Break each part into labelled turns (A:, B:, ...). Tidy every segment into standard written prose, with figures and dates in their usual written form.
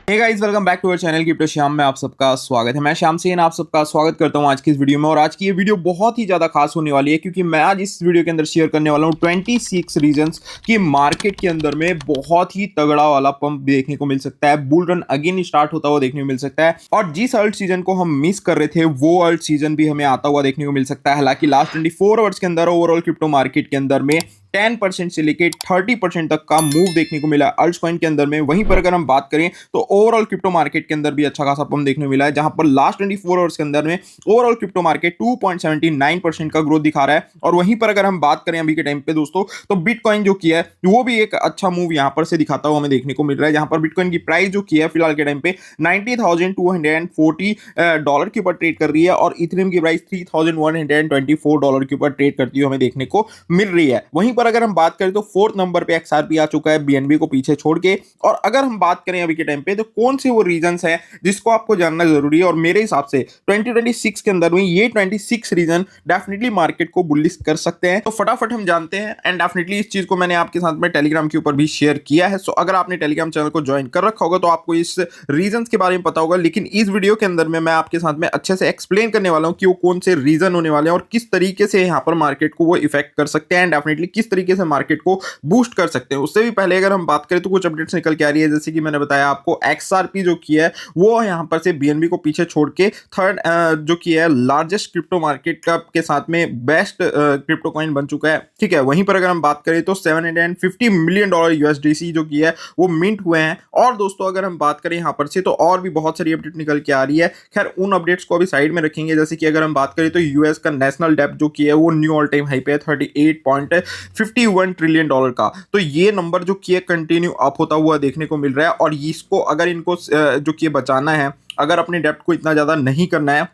A: Hey guys, welcome back to our channel crypto Shyam में आप सबका स्वागत है। मैं श्याम सेन आप सबका स्वागत करता हूं आज की इस वीडियो में। और आज की ये वीडियो बहुत ही ज्यादा खास होने वाली है क्योंकि मैं आज इस वीडियो के अंदर शेयर करने वाला हूं 26 रीजंस कि मार्केट के अंदर में बहुत ही तगड़ा वाला पंप देखने को मिल सकता है। बुल रन अगेन स्टार्ट होता हुआ देखने को मिल सकता है और जिस अल्ट सीजन को हम मिस कर रहे थे वो अल्ट सीजन भी हमें आता हुआ देखने को मिल सकता है। हालांकि लास्ट 24 आवर्स के अंदर ओवरऑल क्रिप्टो मार्केट के अंदर में 10% से लेके 30% तक का मूव देखने को मिला अल्ट्स कॉइन के अंदर में। वहीं पर अगर हम बात करें तो ओवरऑल क्रिप्टो मार्केट के अंदर भी अच्छा खासा पंप देखने को मिला है, जहां पर लास्ट 24 आवर्स के अंदर में ओवरऑल क्रिप्टो मार्केट 2.79% का ग्रोथ दिखा रहा है। और वहीं पर अगर हम बात करें अभी के टाइम पे दोस्तों, तो बिटकॉइन जो किया है वो भी एक अच्छा मूव यहां पर से दिखाता हुआ हमें देखने को मिल रहा है, जहां पर बिटकॉइन की प्राइस जो की है फिलहाल के टाइम पे $90,240 के ऊपर ट्रेड कर रही है और इथेरियम की प्राइस $3,124 के ऊपर ट्रेड करती हुई हमें देखने को मिल रही है। वहीं पर अगर हम बात करें तो फोर्थ नंबर पे एक्सआरपी आ चुका है बीएनबी को पीछे छोड़ के। और अगर हम बात करें अभी के टाइम पे तो कौन से वो रीजंस हैं जिसको आपको जानना जरूरी है, और मेरे हिसाब से 2026 के अंदर में ये 26 रीजन डेफिनेटली मार्केट को बुलिश कर सकते हैं। तो फटाफट हम जानते हैं एंड डेफिनेटली इस चीज को मैंने आपके साथ में टेलीग्राम के ऊपर भी शेयर किया है। सो अगर आपने टेलीग्राम चैनल को ज्वाइन कर रखा होगा तो आपको इस रीजन के बारे में पता होगा, लेकिन इस वीडियो के अंदर में मैं आपके साथ में अच्छे से एक्सप्लेन करने वाला हूं कि वो कौन से रीजन होने वाले हैं और किस तरीके से यहां पर मार्केट को वो इफेक्ट कर सकते हैं एंड डेफिनेटली किस तरीके से मार्केट को बूस्ट कर सकते हैं। उससे भी पहले अगर हम बात करें तो कुछ अपडेट्स निकल के आ रही है, जैसे कि मैंने बताया आपको एक्सआरपी जो की है वो यहां पर से बीएनबी को पीछे छोड़ के थर्ड जो की है लार्जेस्ट क्रिप्टो मार्केट का के साथ में बेस्ट क्रिप्टो कॉइन बन चुका है। ठीक है, वहीं पर अगर हम बात करें तो $750 मिलियन यूएसडीसी जो की है वो मिंट हुए हैं। और दोस्तों अगर हम बात करें यहां पर से तो और भी बहुत सारी अपडेट निकल के आ रही है। खैर उन अपडेट्स को अभी साइड में रखेंगे। जैसे कि अगर हम बात करें तो यूएस का नेशनल डेब्ट जो की है वो न्यू ऑल टाइम हाई पे है 38.51 ट्रिलियन डॉलर का। तो ये नंबर जो किए कंटिन्यू अप होता हुआ देखने को मिल रहा है और इसको अगर इनको जो किए बचाना है, अगर अपने डेब्ट को इतना ज्यादा नहीं करना है,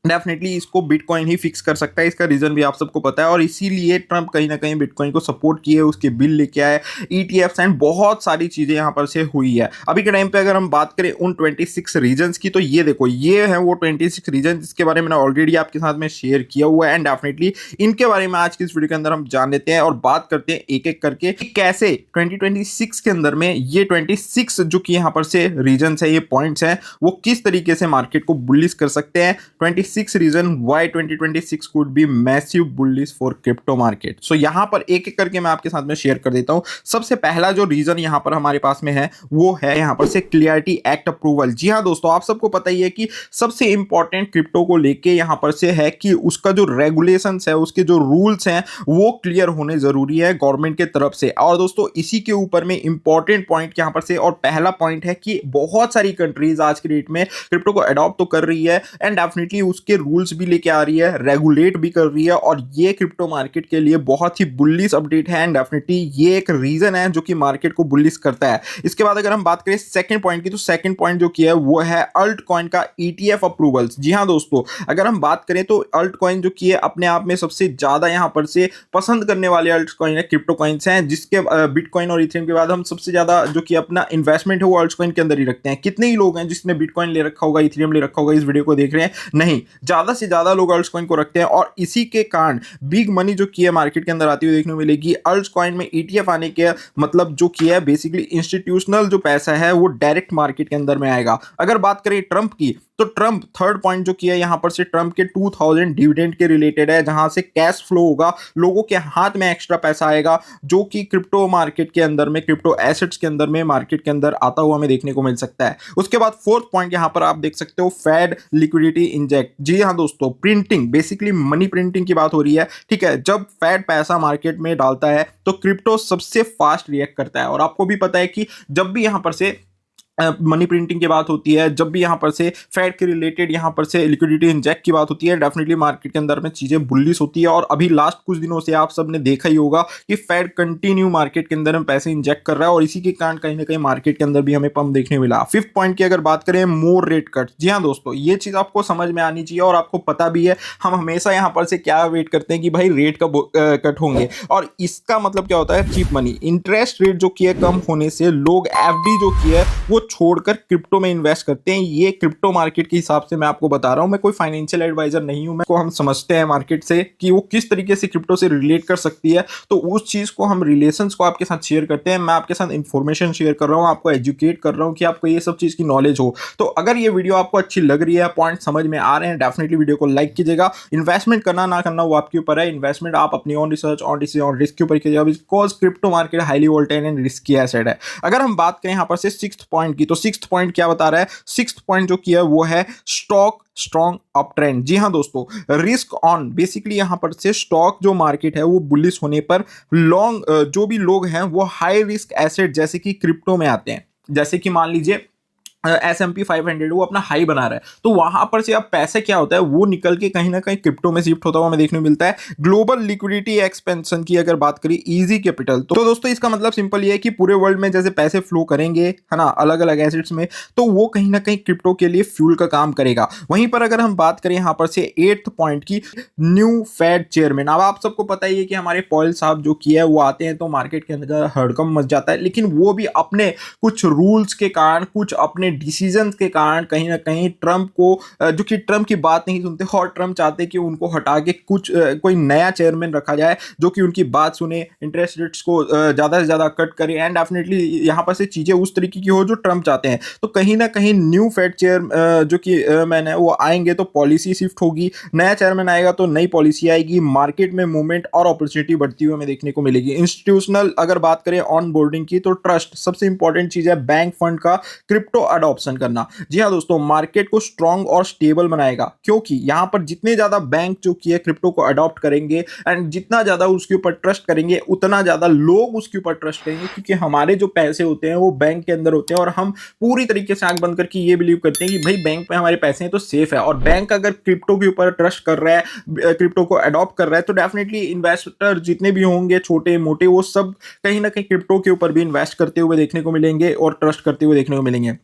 A: डेफिनेटली इसको बिटकॉइन ही फिक्स कर सकता है। इसका रीजन भी आप सबको पता है और इसीलिए ट्रंप कहीं ना कहीं बिटकॉइन को सपोर्ट किए, उसके बिल लेके आए, ईटीएफ्स एंड बहुत सारी चीजें यहां पर से हुई है। अभी के टाइम पे अगर हम बात करें उन 26 रीजन्स की तो ये देखो, ये है वो 26 रीजन जिसके बारे में मैंने ऑलरेडी आपके साथ में शेयर किया हुआ है एंड डेफिनेटली इनके बारे में आज की इस वीडियो के अंदर हम जान लेते हैं और बात करते हैं एक एक करके कि कैसे 2026 के अंदर में ये 26 जो कि यहाँ पर से रीजन्स है, ये पॉइंट्स हैं, वो किस तरीके से मार्केट को बुलिश कर सकते हैं। 26 reason why 2026 could be massive bullish for crypto market. So यहां पर एक एक करके मैं आपके साथ में शेयर कर देता हूं। सबसे पहला जो रीजन यहां पर हमारे पास में है वो है यहां पर से क्लियरिटी एक्ट अप्रूवल। जी हां दोस्तों, आप सबको पता ही है कि सबसे इंपॉर्टेंट क्रिप्टो को लेके यहां पर से है कि उसका जो रेगुलेशंस है, उसके जो रूल्स हैं वो क्लियर होने जरूरी है गवर्नमेंट के तरफ से। और दोस्तों इसी के ऊपर में इंपॉर्टेंट पॉइंट यहां पर से और पहला पॉइंट है कि बहुत सारी कंट्रीज आज की डेट में क्रिप्टो को अडॉप्ट तो कर रही है एंड डेफिनेटली उसके रूल्स भी लेके आ रही है, रेगुलेट भी कर रही है और ये क्रिप्टो मार्केट के लिए बहुत ही बुलिश अपडेट है एंड डेफिनेटली ये एक रीजन है जो कि मार्केट को बुलिश करता है। इसके बाद अगर हम बात करें सेकंड पॉइंट की तो सेकंड पॉइंट जो किया है वो है अल्ट कॉइन का ईटीएफ अप्रूवल्स। जी हां दोस्तों, अगर हम बात करें तो अल्ट कॉइन जो की है अपने आप में सबसे ज्यादा यहां पर से पसंद करने वाले अल्ट कॉइन है क्रिप्टो कॉइन्स हैं, जिसके बिटकॉइन और इथेरियम के बाद हम सबसे ज्यादा जो कि अपना इन्वेस्टमेंट है वो अल्ट कॉइन के अंदर ही रखते हैं। कितने ही लोग हैं जिसने बिटकॉइन ले रखा होगा, इथेरियम ले रखा होगा, इस वीडियो को देख रहे हैं? नहीं, ज्यादा से ज्यादा लोग अल्ट्स कॉइन को रखते हैं और इसी के कारण बिग मनी जो की है मार्केट के अंदर आती हुई देखने को मिलेगी। अल्ट्स कॉइन में ईटीएफ आने के मतलब जो किया है बेसिकली इंस्टीट्यूशनल जो पैसा है वो डायरेक्ट मार्केट के अंदर में आएगा। अगर बात करें ट्रंप की तो ट्रंप थर्ड पॉइंट जो किया है यहां पर से ट्रंप के 2000 डिविडेंड के रिलेटेड है, जहां से कैश फ्लो होगा, लोगों के हाथ में एक्स्ट्रा पैसा आएगा जो कि क्रिप्टो मार्केट के अंदर में, क्रिप्टो एसेट्स के अंदर में मार्केट के अंदर आता हुआ हमें देखने को मिल सकता है। उसके बाद फोर्थ पॉइंट यहां पर आप देख सकते हो फेड लिक्विडिटी इंजेक्ट। जी हां दोस्तों, प्रिंटिंग, बेसिकली मनी प्रिंटिंग की बात हो रही है। ठीक है, जब फेड पैसा मार्केट में डालता है तो क्रिप्टो सबसे फास्ट रिएक्ट करता है और आपको भी पता है कि जब भी यहां पर से मनी प्रिंटिंग की बात होती है, जब भी यहां पर से फेड के रिलेटेड यहां पर से लिक्विडिटी इंजेक्ट की बात होती है, डेफिनेटली मार्केट के अंदर में चीजें बुलिश होती है। और अभी लास्ट कुछ दिनों से आप सबने देखा ही होगा कि फेड कंटिन्यू मार्केट के अंदर में पैसे इंजेक्ट कर रहा है और इसी के कारण कहीं ना कहीं मार्केट के अंदर भी हमें पंप देखने मिला। फिफ्थ पॉइंट की अगर बात करें मोर रेट कट। जी हाँ दोस्तों, ये चीज आपको समझ में आनी चाहिए और आपको पता भी है हम हमेशा यहां पर से क्या वेट करते हैं कि भाई रेट कब कट होंगे, और इसका मतलब क्या होता है? Cheap money. इंटरेस्ट रेट जो की है कम होने से लोग एफडी जो की है वो छोड़कर क्रिप्टो में इन्वेस्ट करते हैं। ये क्रिप्टो मार्केट के हिसाब से मैं आपको बता रहा हूं, मैं कोई फाइनेंशियल एडवाइजर नहीं हूं, मैं को हम समझते हैं मार्केट से कि वो किस तरीके से क्रिप्टो से रिलेट कर सकती है, तो उस चीज को हम रिलेशंस को आपके साथ शेयर करते हैं। मैं आपके साथ इंफॉर्मेशन शेयर कर रहा हूं, आपको एजुकेट कर रहा हूं कि आपको ये सब चीज की नॉलेज हो। तो अगर ये वीडियो आपको अच्छी लग रही है, पॉइंट समझ में आ रहे हैं, डेफिनेटली वीडियो को लाइक कीजिएगा। इन्वेस्टमेंट करना ना करना वो आपके ऊपर है, इन्वेस्टमेंट आप अपनी ऑन रिसर्च ऑन रिस्क के ऊपर कीजिएगा, because crypto market highly volatile and risky asset है। अगर हम बात करें यहाँ पर से सिक्स्थ पॉइंट की, तो सिक्स्थ पॉइंट क्या बता रहा है? सिक्स्थ पॉइंट जो किया है वो है स्टॉक स्ट्रॉन्ग अप ट्रेंड। जी हाँ दोस्तों, रिस्क ऑन, बेसिकली यहां पर से स्टॉक जो मार्केट है वो बुलिश होने पर लॉन्ग जो भी लोग हैं वो हाई रिस्क एसेट जैसे कि क्रिप्टो में आते हैं। जैसे कि मान लीजिए S&P 500 वो अपना हाई बना रहा है, तो वहां पर से अब पैसे क्या होता है वो निकल के कहीं ना कहीं क्रिप्टो में शिफ्ट होता हुआ हमें देखने को मिलता है। ग्लोबल लिक्विडिटी एक्सपेंशन की अगर बात करें इजी कैपिटल, तो दोस्तों इसका मतलब सिंपल ये है कि पूरे वर्ल्ड में जैसे पैसे फ्लो करेंगे है ना अलग अलग एसेट्स में, तो वो कहीं ना कहीं क्रिप्टो के लिए फ्यूल का काम करेगा। वहीं पर अगर हम बात करें यहाँ पर से एट्थ पॉइंट की, न्यू फेड चेयरमैन। अब आप सबको पता ही है कि हमारे पॉयल साहब जो किया है वो आते हैं तो मार्केट के अंदर हड़कंप मच जाता है, लेकिन वो भी अपने कुछ रूल्स के कारण, कुछ अपने डिसीजन के कारण कहीं ना कहीं ट्रंप को, जो कि ट्रंप की बात नहीं सुनते और ट्रंप चाहते कि उनको हटा के कुछ कोई नया चेयरमैन रखा जाए जो कि उनकी बात सुने, इंटरेस्ट रेट्स को ज़्यादा से ज़्यादा कट करे एंड डेफिनेटली यहाँ पर से चीज़ें उस तरीके की हो जो ट्रंप चाहते हैं। तो कहीं ना कहीं न्यू फेड चेयर जो कि मैंने वो आएंगे तो पॉलिसी शिफ्ट होगी, नया चेयरमैन आएगा तो नई पॉलिसी आएगी, मार्केट में मूवमेंट और अपॉर्चुनिटी बढ़ती हुई हमें देखने को मिलेगी। इंस्टीट्यूशनल अगर बात करें ऑन बोर्डिंग की, तो ट्रस्ट सबसे इंपॉर्टेंट चीज़ है, बैंक फंड का क्रिप्टो अडॉप्शन करना। जी हाँ दोस्तों, मार्केट को स्ट्रॉन्ग और स्टेबल बनाएगा, क्योंकि यहां पर जितने ज्यादा बैंक जो कि है क्रिप्टो को अडॉप्ट करेंगे एंड जितना ज्यादा उसके ऊपर ट्रस्ट करेंगे उतना ज्यादा लोग उसके ऊपर ट्रस्ट करेंगे, क्योंकि हमारे जो पैसे होते हैं वो बैंक के अंदर होते हैं और हम पूरी तरीके से आंख बंद करके ये बिलीव करते हैं कि भाई बैंक में हमारे पैसे हैं तो सेफ है। और बैंक अगर क्रिप्टो के ऊपर ट्रस्ट कर रहा है, क्रिप्टो को अडॉप्ट कर रहा है, तो डेफिनेटली इन्वेस्टर जितने भी होंगे छोटे मोटे वो सब कहीं ना कहीं क्रिप्टो के ऊपर भी इन्वेस्ट करते हुए देखने को मिलेंगे और ट्रस्ट करते हुए देखने को मिलेंगे।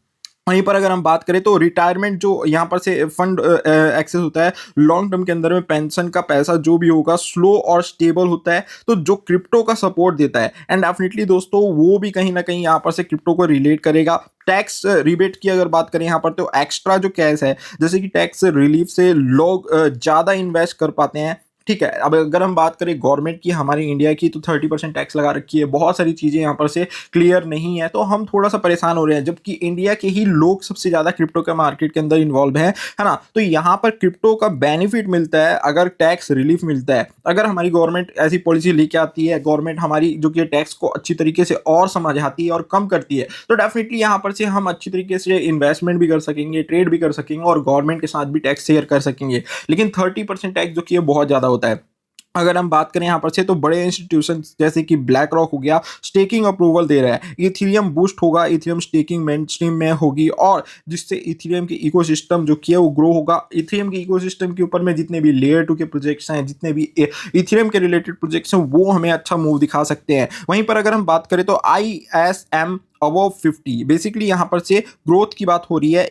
A: वहीं पर अगर हम बात करें तो रिटायरमेंट जो यहाँ पर से फंड एक्सेस होता है लॉन्ग टर्म के अंदर में, पेंशन का पैसा जो भी होगा स्लो और स्टेबल होता है, तो जो क्रिप्टो का सपोर्ट देता है एंड डेफिनेटली दोस्तों वो भी कहीं ना कहीं यहाँ पर से क्रिप्टो को रिलेट करेगा। टैक्स रिबेट की अगर बात करें यहाँ पर, तो एक्स्ट्रा जो कैश है जैसे कि टैक्स रिलीफ से लोग ज़्यादा इन्वेस्ट कर पाते हैं। ठीक है, अब अगर हम बात करें गवर्नमेंट की हमारी इंडिया की, तो 30% टैक्स लगा रखी है, बहुत सारी चीज़ें यहाँ पर से क्लियर नहीं है, तो हम थोड़ा सा परेशान हो रहे हैं, जबकि इंडिया के ही लोग सबसे ज़्यादा क्रिप्टो के मार्केट के अंदर इन्वॉल्व है ना। तो यहाँ पर क्रिप्टो का बेनिफिट मिलता है अगर टैक्स रिलीफ मिलता है, अगर हमारी गवर्नमेंट ऐसी पॉलिसी लेके आती है, गवर्नमेंट हमारी जो कि टैक्स को अच्छी तरीके से और समझाती है और कम करती है, तो डेफिनेटली यहाँ पर से हम अच्छी तरीके से इन्वेस्टमेंट भी कर सकेंगे, ट्रेड भी कर सकेंगे और गवर्नमेंट के साथ भी टैक्स शेयर कर सकेंगे। लेकिन 30% टैक्स जो कि बहुत ज़्यादा होता है। अगर हम बात करें यहाँ पर से, तो बड़े इंस्टीट्यूशन जैसे कि ब्लैक रॉक हो गया, स्टेकिंग अप्रूवल दे रहा है, इथेरियम बूस्ट होगा, इथेरियम स्टेकिंग मेनस्ट्रीम में होगी और जिससे इथेरियम की इकोसिस्टम जो किया वो ग्रो होगा। इथेरियम के इकोसिस्टम के ऊपर में जितने भी लेयर 2 के प्रोजेक्ट्स हैं, जितने भी इथेरियम के रिलेटेड प्रोजेक्ट्स हैं, वो हमें अच्छा मूव दिखा सकते हैं। वहीं पर अगर हम बात करें तो ISM अबव 50, बेसिकली यहाँ पर से ग्रोथ की बात हो रही है,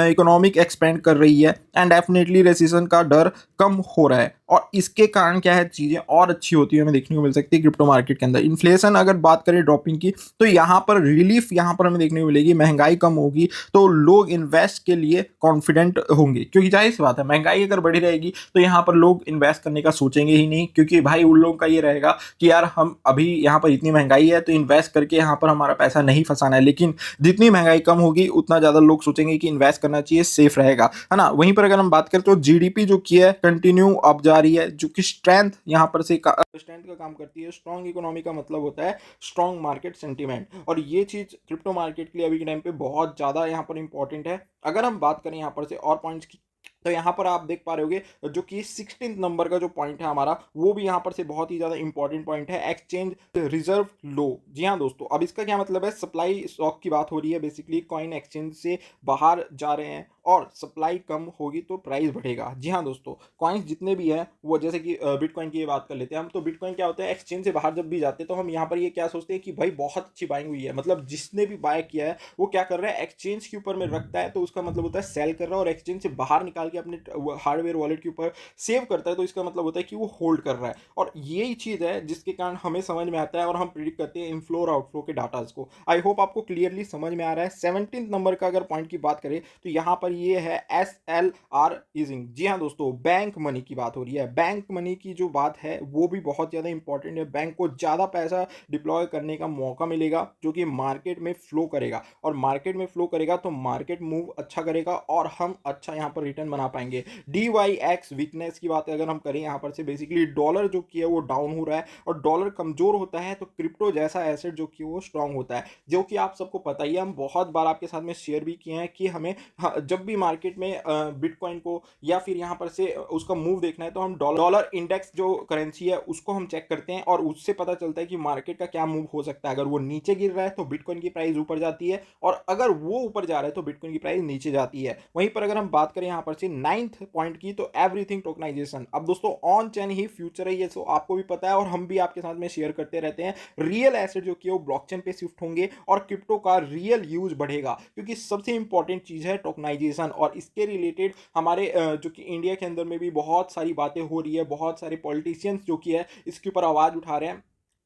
A: इकोनॉमिक एक्सपेंड कर रही है एंड डेफिनेटली रेसिशन का डर कम हो रहा है और इसके कारण क्या है चीज़ें और अच्छी होती है हमें देखने को मिल सकती है क्रिप्टो मार्केट के अंदर। इन्फ्लेशन अगर बात करें ड्रॉपिंग की, तो यहाँ पर रिलीफ यहाँ पर हमें देखने को मिलेगी, महंगाई कम होगी तो लोग इन्वेस्ट के लिए कॉन्फिडेंट होंगे, क्योंकि जाहिर सी बात है महंगाई अगर बढ़ी रहेगी तो यहाँ पर लोग इन्वेस्ट करने का सोचेंगे ही नहीं, क्योंकि भाई उन लोगों का ये रहेगा कि यार हम अभी यहाँ पर इतनी महंगाई है तो इन्वेस्ट करके यहाँ पर हमारा पैसा नहीं फंसाना है। लेकिन जितनी महंगाई कम होगी उतना ज़्यादा लोग सोचेंगे कि इन्वेस्ट करना चाहिए, सेफ रहेगा, है ना। वहीं पर अगर हम बात करें तो जीडीपी जो की है कंटिन्यू अप जा रही है, जो कि स्ट्रेंथ यहाँ पर से स्ट्रेंथ का काम करती है। स्ट्रॉन्ग इकोनॉमी का मतलब होता है स्ट्रॉन्ग मार्केट सेंटीमेंट, और ये चीज़ क्रिप्टो मार्केट के लिए अभी के टाइम पे बहुत ज़्यादा यहाँ पर इंपॉर्टेंट है। अगर हम बात करें यहाँ पर से और पॉइंट्स की, तो यहाँ पर आप देख पा रहे होगे जो कि 16 नंबर का जो पॉइंट है हमारा, वो भी यहाँ पर से बहुत ही ज़्यादा इंपॉर्टेंट पॉइंट है, एक्सचेंज रिजर्व लो। जी हाँ दोस्तों, अब इसका क्या मतलब है, सप्लाई स्टॉक की बात हो रही है, बेसिकली कॉइन एक्सचेंज से बाहर जा रहे हैं और सप्लाई कम होगी तो प्राइस बढ़ेगा। जी हाँ दोस्तों, कॉइन्स जितने भी हैं वो, जैसे कि बिटकॉइन की ये बात कर लेते हैं हम, तो बिटकॉइन क्या होता है, एक्सचेंज से बाहर जब भी जाते हैं तो हम यहाँ पर ये क्या सोचते हैं कि भाई बहुत अच्छी बाइंग हुई है, मतलब जिसने भी बाय किया है वो क्या कर रहा है, एक्सचेंज के ऊपर में रखता है, तो उसका मतलब होता है सेल कर रहा है और एक्सचेंज से बाहर निकाल के अपने हार्डवेयर वॉलेट के ऊपर सेव करता है तो इसका मतलब होता है कि वो होल्ड कर रहा है। और यही चीज़ है जिसके कारण हमें समझ में आता है और हम प्रिडिक्ट करते हैं इनफ्लो और आउटफ्लो के डाटाज को। आई होप आपको क्लियरली समझ में आ रहा है। 17 नंबर का अगर पॉइंट की बात करें तो यहाँ पर ये है SLR ईजिंग। जी हाँ दोस्तों, बैंक मनी की बात हो रही है। बैंक मनी की जो बात है वो भी बहुत ज़्यादा इंपॉर्टेंट है। बैंक को ज़्यादा पैसा डिप्लॉय करने का मौका मिलेगा जो कि मार्केट में फ्लो करेगा, और मार्केट में फ्लो करेगा तो मार्केट मूव अच्छा करेगा और हम अच्छा यहाँ पर रिटर्न बना पाएंगे। DYX वीकनेस की बात अगर हम करें यहाँ पर से बेसिकली डॉलर जो कि है वो डाउन हो रहा है, और डॉलर कमजोर होता है तो क्रिप्टो जैसा एसेट जो कि वो स्ट्रांग होता है, जो कि आप सबको पता ही है। हम बहुत बार आपके साथ में शेयर भी किए हैं कि हमें जब भी मार्केट में बिटकॉइन को या फिर यहाँ पर से उसका मूव देखना है तो हम डॉलर इंडेक्स जो करेंसी है उसको हम चेक करते हैं, और उससे पता चलता है कि मार्केट का क्या मूव हो सकता है। अगर वो नीचे गिर रहा है तो बिटकॉइन की प्राइस ऊपर जाती है, और अगर वो ऊपर जा रहा है तो बिटकॉइन की प्राइस नीचे जाती है। वहीं पर अगर हम बात करें यहाँ पर से 9th पॉइंट की, तो एवरीथिंग टोकनाइजेशन। अब दोस्तों ऑन चेन ही फ्यूचर है, ये तो आपको भी पता है और हम भी आपके साथ में शेयर करते रहते हैं। रियल एसेट जो कि वो ब्लॉकचेन पे शिफ्ट होंगे और क्रिप्टो का रियल यूज बढ़ेगा, क्योंकि सबसे इंपॉर्टेंट चीज है टोकनाइजेशन। और इसके रिलेटेड हमारे जो कि इंडिया के अंदर में भी बहुत सारी बातें हो रही है, बहुत सारे पॉलिटिशियंस जो कि है इसके ऊपर आवाज उठा रहे हैं।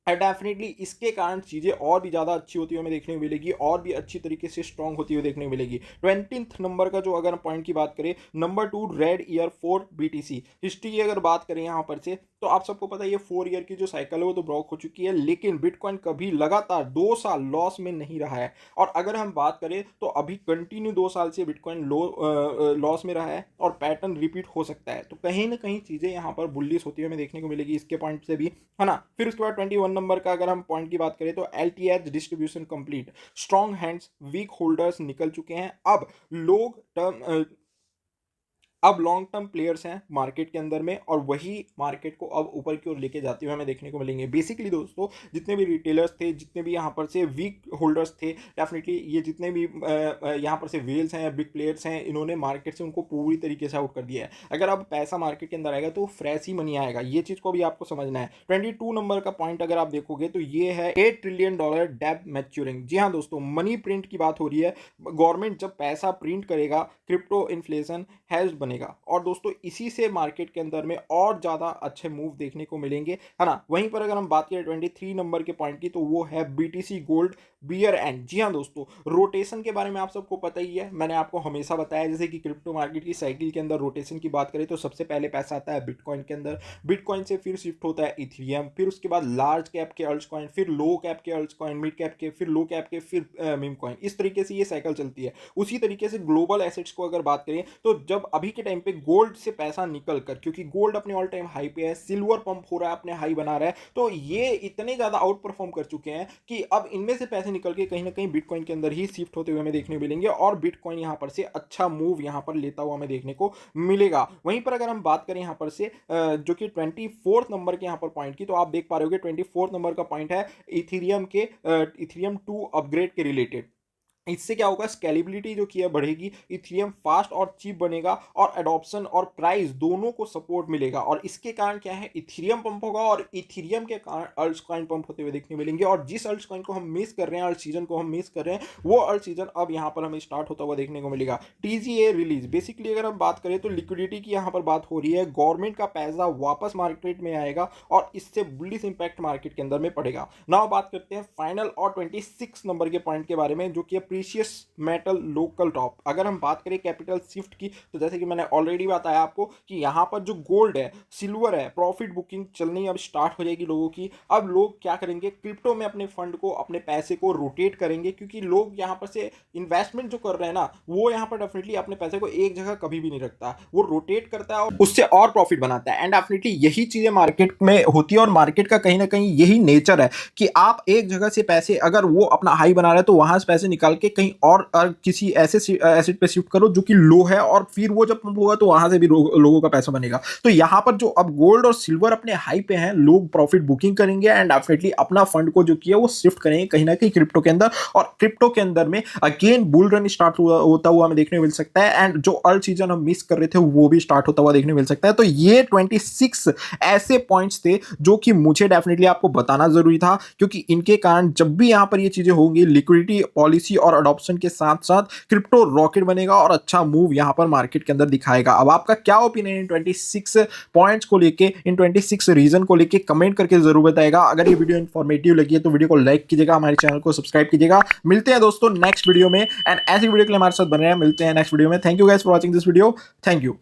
A: डेफिनेटली इसके कारण चीज़ें और भी ज़्यादा अच्छी होती हुई हमें देखने को मिलेगी, और भी अच्छी तरीके से स्ट्रांग होती हुई देखने को मिलेगी। 20th नंबर का जो अगर पॉइंट की बात करें, number 2 red year 4 BTC। History की अगर बात करें यहाँ पर से तो आप सबको पता है ये 4 ईयर की जो साइकिल है वो तो ब्रेक हो चुकी है, लेकिन बिटकॉइन कभी लगातार 2 साल लॉस में नहीं रहा है। और अगर हम बात करें तो अभी कंटिन्यू 2 साल से बिटकॉइन लॉस में रहा है, और पैटर्न रिपीट हो सकता है। तो कहीं ना कहीं चीज़ें यहाँ पर बुलिश होती हुई हमें देखने को मिलेगी इसके पॉइंट से भी, है ना। फिर उसके बाद 21 नंबर का अगर हम पॉइंट की बात करें तो LTH distribution complete, strong hands weak holders निकल चुके हैं। अब लॉन्ग टर्म प्लेयर्स हैं मार्केट के अंदर में, और वही मार्केट को अब ऊपर की ओर लेके जाते हुए हमें देखने को मिलेंगे। बेसिकली दोस्तों जितने भी रिटेलर्स थे, जितने भी यहाँ पर से वीक होल्डर्स थे, डेफिनेटली ये जितने भी यहाँ पर से वेल्स हैं, बिग प्लेयर्स हैं, इन्होंने मार्केट से उनको पूरी तरीके से आउट कर दिया है। अगर अब पैसा मार्केट के अंदर आएगा तो फ्रेश ही मनी आएगा, ये चीज़ को भी आपको समझना है। 22 नंबर का पॉइंट अगर आप देखोगे तो ये है $8 ट्रिलियन डेब्ट मैच्योरिंग। जी हाँ दोस्तों, मनी प्रिंट की बात हो रही है। गवर्नमेंट जब पैसा प्रिंट करेगा, क्रिप्टो इन्फ्लेशन हैज बनेगा, और दोस्तों इसी से मार्केट के अंदर में और ज्यादा अच्छे मूव देखने को मिलेंगे, है ना। वहीं पर अगर हम बात करें 23 नंबर के पॉइंट की, तो वो है BTC गोल्ड बियर एंड। जी हाँ दोस्तों, रोटेशन के बारे में आप सबको पता ही है, मैंने आपको हमेशा बताया। जैसे कि क्रिप्टो मार्केट की साइकिल के अंदर रोटेशन की बात करें तो सबसे पहले पैसा आता है बिटकॉइन के अंदर, बिटकॉइन से फिर शिफ्ट होता है इथेरियम, फिर उसके बाद लार्ज कैप के अल्ट्स कॉइन, फिर लो कैप के अल्ट्स कॉइन, मिड कैप के, फिर लो कैप के, फिर मीम कॉइन। इस तरीके से ये साइकिल चलती है। उसी तरीके से ग्लोबल एसेट्स को अगर बात करें तो जब अभी के टाइम पे गोल्ड से पैसा निकल कर, क्योंकि गोल्ड अपने ऑल टाइम हाई पे है, सिल्वर पंप हो रहा है, अपने हाई बना रहा है, तो ये इतने ज्यादा आउट परफॉर्म कर चुके हैं कि अब इनमें से पैसे निकल के कहीं ना कहीं बिटकॉइन के अंदर ही शिफ्ट होते हुए हमें देखने को मिलेंगे, और बिटकॉइन यहां पर से अच्छा मूव यहां पर लेता हुआ हमें देखने को मिलेगा। वहीं पर अगर हम बात करें यहां पर से जो कि 24th नंबर के यहां पर पॉइंट की, तो आप देख पा रहे हो 24th नंबर का पॉइंट है इथेरियम 2 अपग्रेड के रिलेटेड। इससे क्या होगा, स्केलेबिलिटी जो की है बढ़ेगी, इथेरियम फास्ट और चीप बनेगा, और एडॉप्शन और प्राइस दोनों को सपोर्ट मिलेगा। और इसके कारण क्या है, इथेरियम पंप होगा, और इथेरियम के कारण अल्ट्स कॉइन पंप होते हुए देखने मिलेंगे। और जिस अल्ट्स कॉइन को हम मिस कर रहे हैं, अल्ट सीजन को हम मिस कर रहे हैं, वो अल्ट सीजन अब यहाँ पर हमें स्टार्ट होता हुआ देखने को मिलेगा। TGA रिलीज, बेसिकली अगर हम बात करें तो लिक्विडिटी की यहाँ पर बात हो रही है। गवर्नमेंट का पैसा वापस मार्केट में आएगा, और इससे बुलिश इंपैक्ट मार्केट के अंदर में पड़ेगा। नाउ बात करते हैं फाइनल और 26 नंबर के पॉइंट के बारे में, जो कि प्रीशियस मेटल लोकल टॉप। अगर हम बात करें कैपिटल शिफ्ट की, तो जैसे कि मैंने ऑलरेडी बताया आपको कि यहाँ पर जो गोल्ड है, सिल्वर है, प्रॉफिट बुकिंग चलनी अब स्टार्ट हो जाएगी लोगों की। अब लोग क्या करेंगे, क्रिप्टो में अपने फंड को, अपने पैसे को रोटेट करेंगे, क्योंकि लोग यहाँ पर से इन्वेस्टमेंट जो कर रहे हैं ना, वो यहाँ पर डेफिनेटली अपने पैसे को एक जगह कभी भी नहीं रखता, वो रोटेट करता है और उससे और प्रॉफिट बनाता है। एंड डेफिनेटली यही चीजें मार्केट में होती है, और मार्केट का कहीं ना कहीं यही नेचर है कि आप एक जगह से पैसे, अगर वो अपना हाई बना रहा है तो वहां से पैसे निकाल के कहीं और किसी ऐसे एसेट पे शिफ्ट करो जो कि लो है, और फिर वो जब पंप होगा तो वहां से भी लोगों का पैसा बनेगा। तो यहां पर जो अब गोल्ड और सिल्वर अपने हाई पे हैं, लोग प्रॉफिट बुकिंग करेंगे, एंड डेफिनेटली अपना फंड को जो किया वो शिफ्ट करेंगे कहीं ना कहीं क्रिप्टो के अंदर, और क्रिप्टो के अंदर में अगेन बुल रन स्टार्ट होता हुआ हमें देखने को मिल सकता है। एंड जो अल्ट सीजन हम मिस कर रहे थे वो भी स्टार्ट होता हुआ देखने को मिल सकता है। तो ये 26 ऐसे पॉइंट्स थे जो कि मुझे डेफिनेटली आपको बताना जरूरी था, क्योंकि इनके कारण जब भी यहां पर ये चीजें होंगी, लिक्विडिटी पॉलिसी और अडॉप्शन के साथ साथ क्रिप्टो रॉकेट बनेगा और अच्छा मूव यहाँ पर मार्केट के अंदर दिखाएगा। अब आपका क्या ओपिनियन इन 26 पॉइंट्स को लेके, इन 26 रीजन को लेके कमेंट करके जरूर बताएगा। अगर ये वीडियो इन्फॉर्मेटिव लगी है तो वीडियो को लाइक कीजिएगा, हमारे चैनल को सब्सक्राइब कीजिएगा। मिलते हैं दोस्तों नेक्स्ट वीडियो में, एंड ऐसी वीडियो के लिए हमारे साथ बने रहें। मिलते हैं नेक्स्ट वीडियो में। Thank you guys for watching this video. Thank you.